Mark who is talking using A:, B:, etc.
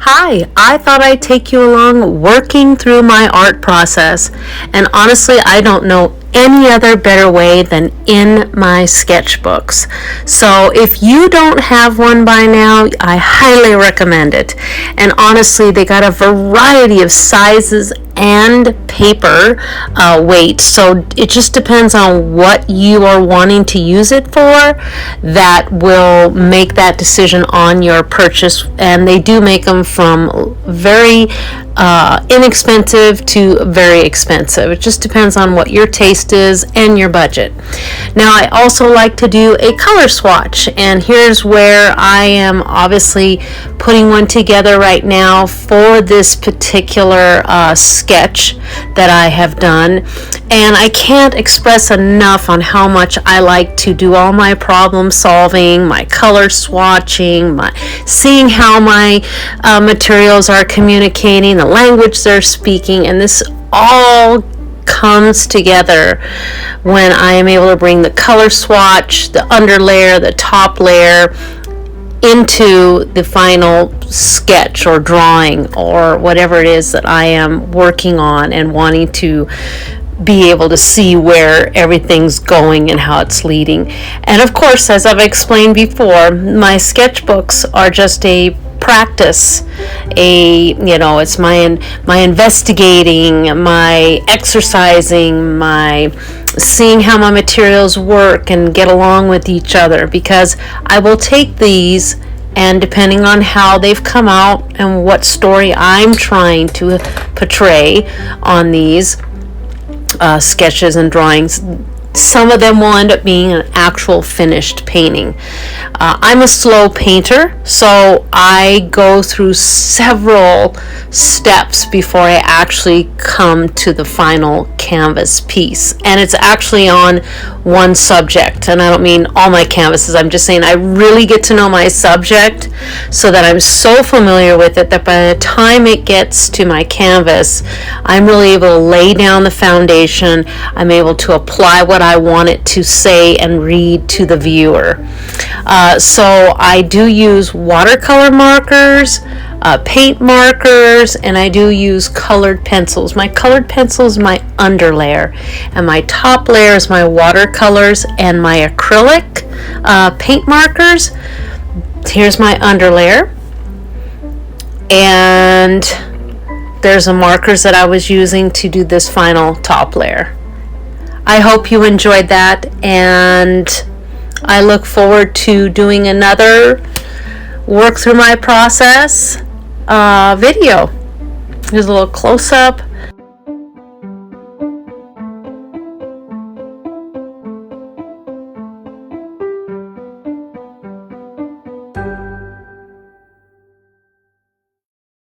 A: Hi, I thought I'd take you along working through my art process, and honestly, I don't know any other better way than in my sketchbooks. So if you don't have one by now, I highly recommend it. And honestly, they got a variety of sizes and paper weight, so it just depends on what you are wanting to use it for. That will make that decision on your purchase, and they do make them from very inexpensive to very expensive. It just depends on what your taste is and your budget. Now, I also like to do a color swatch, and here's where I am obviously putting one together right now for this particular sketch that I have done. And I can't express enough on how much I like to do all my problem solving, my color swatching, seeing how my materials are communicating, the language they're speaking, and this all comes together when I am able to bring the color swatch, the underlayer, the top layer into the final sketch or drawing or whatever it is that I am working on and wanting to be able to see where everything's going and how it's leading. And of course, as I've explained before, my sketchbooks are just a practice, it's my investigating, my exercising, my seeing how my materials work and get along with each other, because I will take these, and depending on how they've come out and what story I'm trying to portray on these sketches and drawings, some of them will end up being an actual finished painting. I'm a slow painter, so I go through several steps before I actually come to the final canvas piece. And it's actually on one subject, and I don't mean all my canvases, I'm just saying I really get to know my subject so that I'm so familiar with it that by the time it gets to my canvas, I'm really able to lay down the foundation. I'm able to apply what I want it to say and read to the viewer. So I do use watercolor markers, paint markers, and I do use colored pencils. My colored pencil is my underlayer, and my top layer is my watercolors and my acrylic paint markers. Here's my underlayer, and there's the markers that I was using to do this final top layer. I hope you enjoyed that, and I look forward to doing another work through my process video. Here's a little close-up